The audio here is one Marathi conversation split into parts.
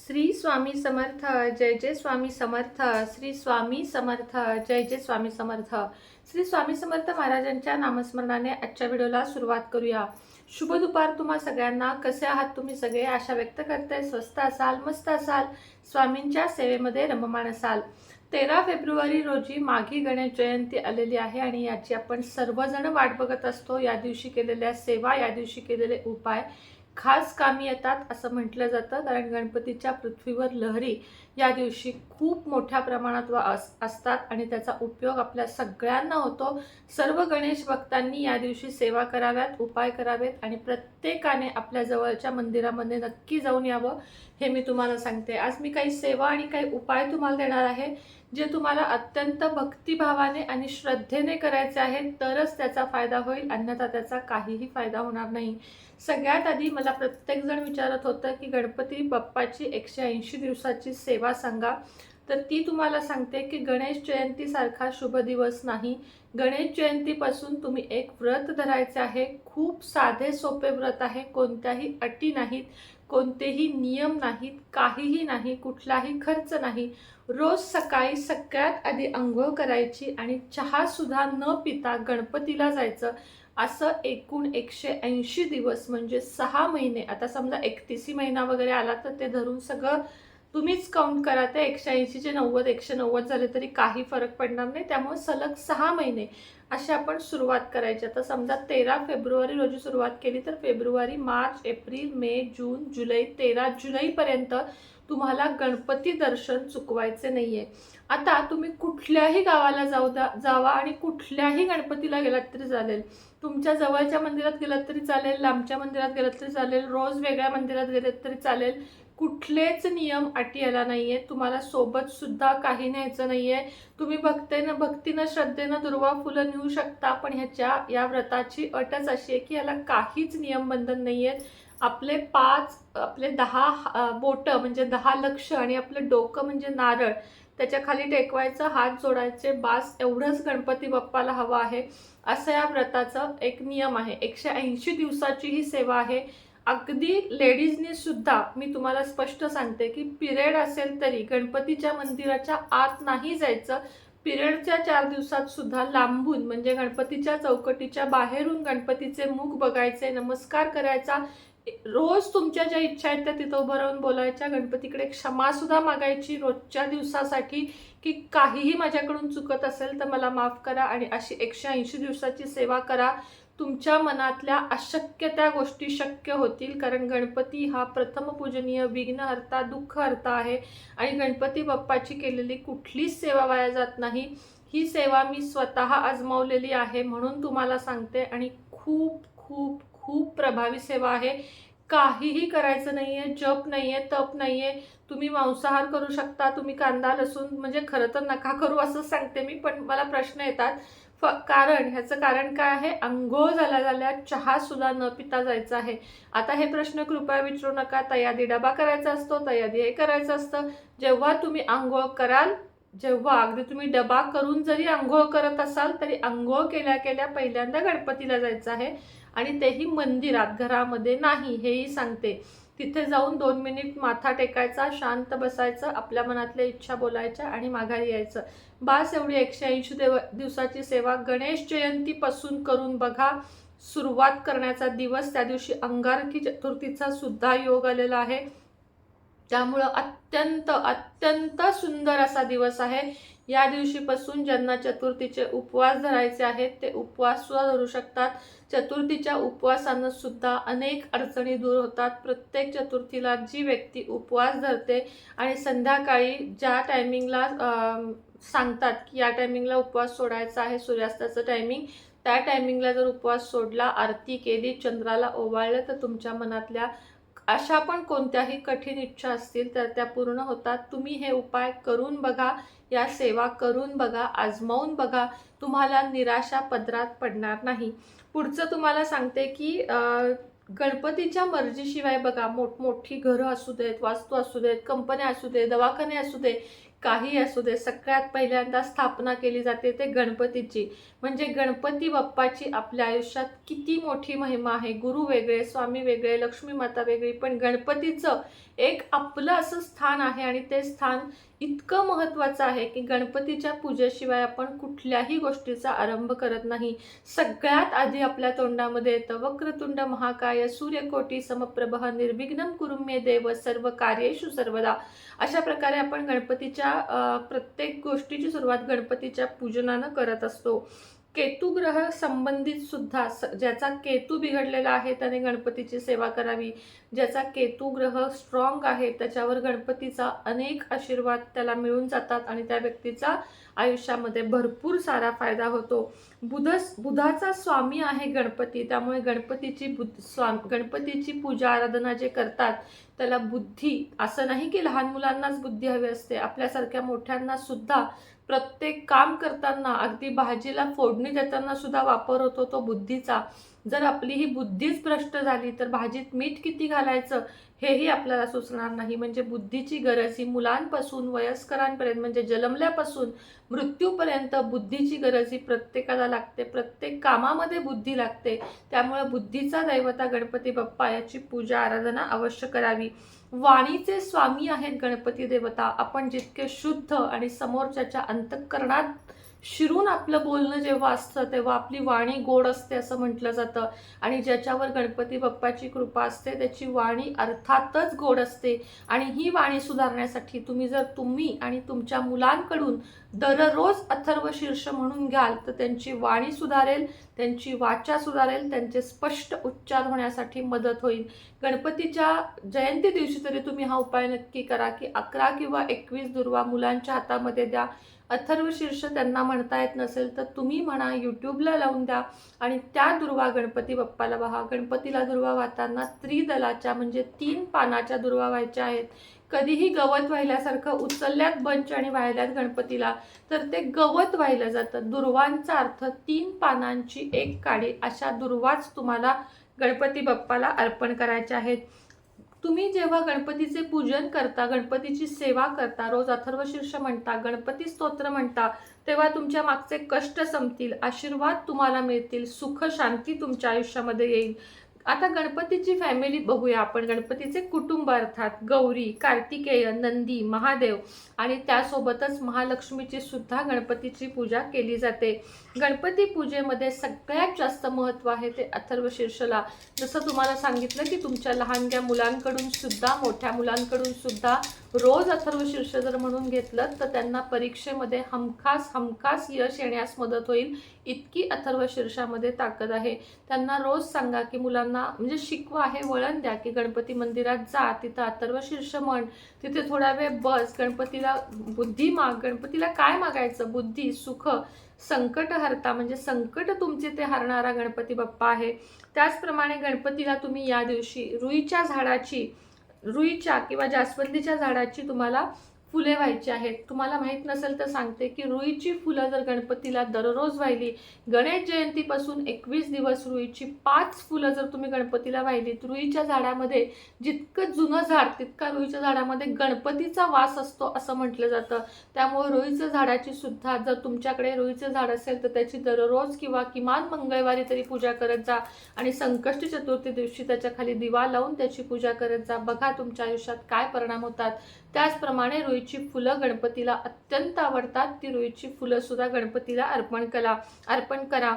श्री स्वामी समर्थ, जय जय स्वामी समर्थ. श्री स्वामी समर्थ, जय जय स्वामी समर्थ. श्री स्वामी समर्थ महाराजांच्या नामस्मरणाने आजच्या व्हिडिओला सुरुवात करूया. शुभ दुपार तुम्हा सगळ्यांना. कसे आहात तुम्ही सगळे? आशा व्यक्त करते स्वस्त असाल, मस्त असाल, स्वामींच्या सेवेमध्ये रममाण असाल. 13 फेब्रुवारी रोजी माघी गणेश जयंती आलेली आहे आणि याची आपण सर्वजण वाट बघत असतो. या दिवशी केलेल्या सेवा, या दिवशी केलेले उपाय खास कामी येतात असं म्हटलं जातं, कारण गणपतीच्या पृथ्वीवर लहरी या दिवशी खूप मोठ्या प्रमाणात असतात आणि त्याचा उपयोग आपल्या सगळ्यांना होतो. सर्व गणेश भक्तांनी या दिवशी सेवा कराव्यात, उपाय करावेत आणि प्रत्येकाने आपल्या जवळच्या मंदिरामध्ये नक्की जाऊन यावं, हे मी तुम्हाला सांगते. आज मी काही सेवा आणि काही उपाय तुम्हाला देणार आहे, जे तुम्हाला अत्यंत भक्तिभावाने आणि श्रद्धेने करायचे आहेत, तरच त्याचा फायदा होईल, अन्यथा त्याचा काहीही फायदा होणार नाही. सगळ्यात आधी मला प्रत्येकजण विचारत होतं की गणपती बाप्पाची 180 दिवसाची सेवा सांगा. तर ती तुम्हाला सांगते की गणेश जयंतीसारखा शुभ दिवस नाही. गणेश जयंतीपासून तुम्ही एक व्रत धरायचे आहे. खूप साधे सोपे व्रत आहे. कोणत्याही अटी नाहीत, कोणतेही नियम नाहीत, काहीही नाही, कुठलाही खर्च नाही. रोज सकाळी सगळ्यात आधी अंघोळ करायची आणि चहासुद्धा न पिता गणपतीला जायचं. असं एकूण 180 दिवस म्हणजे 6 महिने. आता समजा 31 महिना वगैरे आला तर ते धरून सगळं तुम्हीच काउंट करा. ते 180 चे 90 190 झाले तरी काही फरक पडणार नाही. त्यामुळे सलग 6 महिने अशी आपण सुरुवात करायची. आता समजा 13 फेब्रुवारी रोजी सुरुवात केली तर फेब्रुवारी, मार्च, एप्रिल, मे, जून, जुलै, 13 जुलैपर्यंत तुम्हाला गणपती दर्शन चुकवायचे नाहीये. आता तुम्ही कुठल्याही गावाला जावा आणि कुठल्याही गणपतीला गेलात तरी चालेल. तुमच्या जवळच्या मंदिरात गेलात तरी चालेल, लांबच्या मंदिरात गेलात तरी चालेल, रोज वेगळ्या मंदिरात गेलात तरी चालेल. कुठलेच नियम अटी याला नाहीये. तुम्हाला सोबत सुद्धा काही न्यायचं नाहीये. तुम्ही भक्तीनं श्रद्धेनं दुर्वा फुलं नेऊ शकता, पण या व्रताची अटच अशी आहे की याला काहीच नियम बंधन नाहीयेत. आपले 10 बोटं म्हणजे 10 लक्ष आणि आपलं डोकं म्हणजे नारळ त्याच्या खाली टेकवायचं, हात जोडायचे, बास एवढंच गणपती बाप्पाला हवं आहे. असं या व्रताचं एक नियम आहे. 180 दिवसाची ही सेवा आहे. अगदी लेडीजनी सुद्धा मी तुम्हाला स्पष्ट सांगते की पिरियड असेल तरी गणपतीच्या मंदिराच्या आत नाही जायचं. पिरियडच्या 4 दिवसात सुद्धा लांबून म्हणजे गणपतीच्या चौकटीच्या बाहेरून गणपतीचे मुख बघायचे, नमस्कार करायचा. रोज तुमच्या ज्या इच्छा आहेत त्या तिथं उभं राहून बोलायच्या. गणपतीकडे क्षमा सुद्धा मागायची रोजच्या दिवसासाठी की काहीही माझ्याकडून चुकत असेल तर मला माफ करा, आणि अशी 180 दिवसाची सेवा करा. तुमच्या मनातल्या अशक्य त्या गोष्टी शक्य होतील, कारण गणपती हा प्रथम पूजनीय, विघ्नहर्ता, दुःखहर्ता आहे आणि गणपती बाप्पाची केलेली कुठलीच सेवा वाया जात नाही. ही सेवा मी स्वतः आजमावलेली आहे म्हणून तुम्हाला सांगते, आणि खूप खूप खूप प्रभावी सेवा आहे. काहीही करायचं नाहीये, जप नाहीये, तप नाहीये. तुम्ही मांसाहार करू शकता, तुम्ही कांदा लसूण म्हणजे खरं तर नका करू असं सांगते मी, पण मला प्रश्न येतात. ह्याचं कारण काय आहे? अंघोळ झाल्या चहा सुद्धा न पिता जायचं आहे. आता हे प्रश्न कृपया विचारू नका. तयादी डबा करायचा असतो, तयादी हे करायचं असतं. जेव्हा तुम्ही अंघोळ कराल, जेव्हा अगदी तुम्ही डबा करून जरी अंघोळ करत असाल तरी अंघोळ केल्या केल्या पहिल्यांदा गणपतीला जायचं आहे, आणि तेही मंदिरात, घरामध्ये नाही, हेही सांगते. तिथे जाऊन 2 मिनिट माथा टेकायचा, शांत बसायचं, आपल्या मनातल्या इच्छा बोलायच्या आणि माघारी यायचं. बास एवढी 180 दिवसाची सेवा गणेश जयंतीपासून करून बघा. सुरुवात करण्याचा दिवस, त्या दिवशी अंगारकी चतुर्थीचा सुद्धा योग आलेला आहे. त्यामुळं अत्यंत अत्यंत सुंदर असा दिवस आहे. या दिवशीपासून ज्यांना चतुर्थीचे उपवास धरायचे आहेत ते उपवास सुद्धा धरू शकतात. चतुर्थीच्या उपवासानं सुद्धा अनेक अडचणी दूर होतात. प्रत्येक चतुर्थीला जी व्यक्ती उपवास धरते आणि संध्याकाळी ज्या टायमिंगला सांगतात की या टायमिंगला उपवास सोडायचा आहे, सूर्यास्ताचं टायमिंग, त्या टायमिंगला जर उपवास सोडला, आरती केली, चंद्राला ओवाळलं, तर तुमच्या मनातल्या अशा पण कोणत्याही कठीण इच्छा असतील तर त्या पूर्ण होतात. तुम्ही हे उपाय करून बघा, या सेवा करून बघा, आजमावून बघा. तुम्हाला निराशा पदरात पडणार नाही. पुढचं तुम्हाला सांगते की गणपतीच्या मर्जीशिवाय बघा, मोठमोठी घरं असू देत, वास्तू असू देत, कंपन्या असू दे, दवाखाने असू दे, काही असू दे, सगळ्यात पहिल्यांदा स्थापना केली जाते ते गणपतीची. म्हणजे गणपती बाप्पाची आपल्या आयुष्यात किती मोठी महिमा आहे. गुरु वेगळे, स्वामी वेगळे, लक्ष्मी माता वेगळी, पण गणपतीचं एक आपलं असं स्थान आहे आणि ते स्थान इतकं महत्त्वाचं आहे की गणपतीच्या पूजेशिवाय आपण कुठल्याही गोष्टीचा आरंभ करत नाही. सगळ्यात आधी आपल्या तोंडामध्ये येतं वक्रतुंड महाकाय सूर्यकोटी समप्रभ निर्विघ्नं कुरु मे देव सर्व कार्येषु सर्वदा. अशा प्रकारे आपण गणपतीच्या प्रत्येक गोष्टीची सुरुवात गणपतीच्या पूजनानं करत असतो. केतू ग्रह संबंधित सुद्धा ज्याचा केतू बिघडलेला आहे त्याने गणपतीची सेवा करावी. ज्याचा केतू ग्रह स्ट्रॉंग आहे त्याच्यावर गणपतीचा अनेक आशीर्वाद त्याला मिळून जातात आणि त्या व्यक्तीचा आयुष्यामध्ये भरपूर सारा फायदा होतो. बुधाचा स्वामी आहे गणपती, त्यामुळे गणपतीची पूजा आराधना जे करतात त्याला बुद्धी, असं नाही की लहान मुलांनाच बुद्धी हवी असते, आपल्यासारख्या मोठ्यांना सुद्धा प्रत्येक काम करताना, अगदी भाजीला फोडणी देताना सुद्धा वापर होतो तो बुद्धीचा. जर आपली ही बुद्धीच भ्रष्ट झाली तर भाजीत मीठ किती घालायचं हेही आपल्याला सुचणार नाही. म्हणजे बुद्धीची गरज ही मुलांपासून वयस्करांपर्यंत, म्हणजे जन्मल्यापासून मृत्यूपर्यंत बुद्धीची गरज ही प्रत्येकाला लागते. प्रत्येक कामामध्ये बुद्धी लागते. त्यामुळे बुद्धीचा दैवता गणपती बाप्पा याची पूजा आराधना अवश्य करावी. वाणीचे स्वामी आहेत गणपती देवता. आपण जितके शुद्ध आणि समोरच्याच्या अंतःकरणात शिरून आपलं बोलणं जेव्हा असतं तेव्हा आपली वाणी गोड असते असं म्हटलं जातं. आणि ज्याच्यावर गणपती बाप्पाची कृपा असते त्याची वाणी अर्थातच गोड असते. आणि ही वाणी सुधारण्यासाठी तुम्ही आणि तुमच्या मुलांकडून दररोज अथर्व शीर्ष म्हणून घ्याल तर त्यांची वाणी सुधारेल, त्यांची वाचा सुधारेल, त्यांचे स्पष्ट उच्चार होण्यासाठी मदत होईल. गणपतीच्या जयंती दिवशी तरी तुम्ही हा उपाय नक्की करा की 11 किंवा 21 दुर्वा मुलांच्या हातामध्ये द्या. अथर्व शीर्ष त्यांना म्हणता येत नसेल तर तुम्ही म्हणा, यूट्यूबला लावून द्या आणि त्या दुर्वा गणपती बाप्पाला वाहा. गणपतीला दुर्वा वाहताना त्रिदलाच्या म्हणजे 3 पानाच्या दुर्वा व्हायच्या आहेत. कधीही गवत वाहिल्यासारखं उचलल्यात बंच आणि वाहिल्यात गणपतीला तर ते गवत वाहिलं जातं. दुर्वांचा अर्थ 3 पानांची एक काडी, अशा दुर्वाच तुम्हाला गणपती बाप्पाला अर्पण करायच्या आहेत. तुम्ही जेव्हा गणपतीचे पूजन करता, गणपतीची सेवा करता, रोज अथर्वशीर्ष म्हणता, गणपती स्तोत्र म्हणता, तेव्हा तुमच्या मागचे कष्ट संपतील, आशीर्वाद तुम्हाला मिळतील, सुख शांती तुमच्या आयुष्यामध्ये येईल. आता गणपतीची फॅमिली बघूया आपण. गणपतीचे कुटुंब अर्थात गौरी, कार्तिकेय, नंदी, महादेव आणि त्यासोबतच महालक्ष्मीची सुद्धा गणपतीची पूजा केली जाते. गणपती पूजेमध्ये सगळ्यात जास्त महत्त्व आहे ते अथर्वशीर्षला. जसं तुम्हाला सांगितलं की तुमच्या लहानग्या मुलांकडून सुद्धा, मोठ्या मुलांकडून सुद्धा रोज अथर्वशीर्ष जर म्हणून घेतलं तर त्यांना परीक्षेमध्ये हमखास यश येण्यास मदत होईल. इतकी अथर्वशीर्षामध्ये ताकद आहे. त्यांना रोज सांगा की मुलांना म्हणजे शिकवा, हे वळण द्या की गणपती मंदिरात जा, तिथं अथर्वशीर्ष म्हण, तिथे थोडा वेळ बस, गणपतीला बुद्धी माग. गणपतीला काय मागायचं? बुद्धी, सुख, संकट हरता, म्हणजे संकट तुमचे ते हरणारा गणपती बाप्पा आहे. त्याचप्रमाणे गणपतीला तुम्ही या दिवशी रुईच्या किंवा जास्वंदीच्या झाडाची तुम्हाला फुले व्हायची आहेत. तुम्हाला माहीत नसेल तर सांगते की रुईची फुलं जर गणपतीला दररोज वाहिली, गणेश जयंतीपासून 21 दिवस रुईची 5 फुलं जर तुम्ही गणपतीला वाहिलीत, रुईच्या झाडामध्ये जितकं जुनं झाड तितका रुईच्या झाडामध्ये गणपतीचा वास असतो असं म्हटलं जातं. त्यामुळे रुईच्या झाडाची सुद्धा, जर तुमच्याकडे रुईचं झाड असेल तर त्याची दररोज किंवा किमान मंगळवारी तरी पूजा करत जा आणि संकष्टी चतुर्थी दिवशी त्याच्या खाली दिवा लावून त्याची पूजा करत जा. बघा तुमच्या आयुष्यात काय परिणाम होतात. त्याचप्रमाणे रुईची फुलं गणपतीला अत्यंत आवडतात. ती रुईची फुलं सुद्धा गणपतीला अर्पण करा.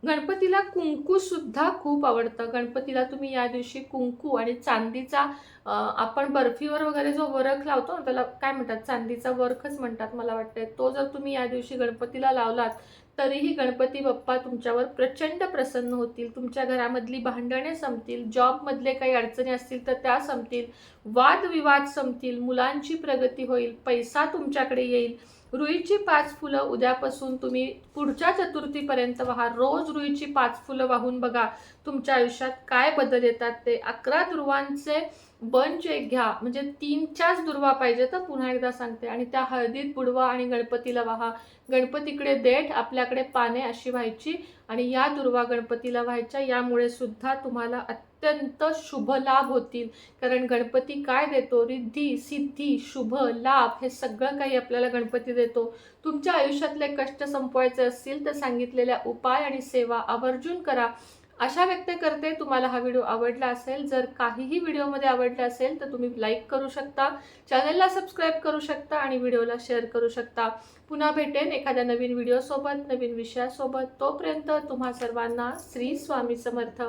गणपतीला कुंकू सुद्धा खूप आवडतं. गणपतीला तुम्ही या दिवशी कुंकू आणि चांदीचा, आपण बर्फीवर वगैरे जो वरख लावतो ना त्याला काय म्हणतात, चांदीचा वरखच म्हणतात मला वाटतं, तो जर तुम्ही या दिवशी गणपतीला लावलात तरीही गणपती बाप्पा तुमच्यावर प्रचंड प्रसन्न होतील. तुमच्या घरामधली भांडणे संपतील, जॉबमधले काही अडचणी असतील तर त्या संपतील, वादविवाद संपतील, मुलांची प्रगती होईल, पैसा तुमच्याकडे येईल. रुईची 5 फुलं उद्यापासून तुम्ही पुढच्या चतुर्थीपर्यंत वाहा. रोज रुईची 5 फुलं वाहून बघा तुमच्या आयुष्यात काय बदल येतात ते. 11 दुर्वांचे बंच एक घ्या, म्हणजे 3-4 दुर्वा पाहिजे तर पुन्हा एकदा सांगते, आणि त्या हळदीत बुडवा आणि गणपतीला वाहा. गणपतीकडे देठ, आपल्याकडे पाने अशी व्हायची आणि या दुर्वा गणपतीला व्हायच्या. यामुळे सुद्धा तुम्हाला अत्यंत शुभ लाभ होतील. कारण गणपती काय देतो? रिद्धी, सिद्धी, शुभ लाभ हे सगळं काही आपल्याला गणपती देतो. तुमच्या आयुष्यातले कष्ट संपवायचे असतील तर सांगितलेल्या उपाय आणि सेवा आवर्जून करा. आशा व्यक्त करते तुम्हाला हा व्हिडिओ आवडला असेल. जर काहीही व्हिडिओमध्ये आवडलं असेल तर तुम्ही लाईक करू शकता, चॅनलला सबस्क्राईब करू शकता आणि व्हिडिओला शेअर करू शकता. पुन्हा भेटेन एखाद्या नवीन व्हिडिओसोबत, नवीन विषयासोबत. तोपर्यंत तुम्हा सर्वांना श्री स्वामी समर्थ.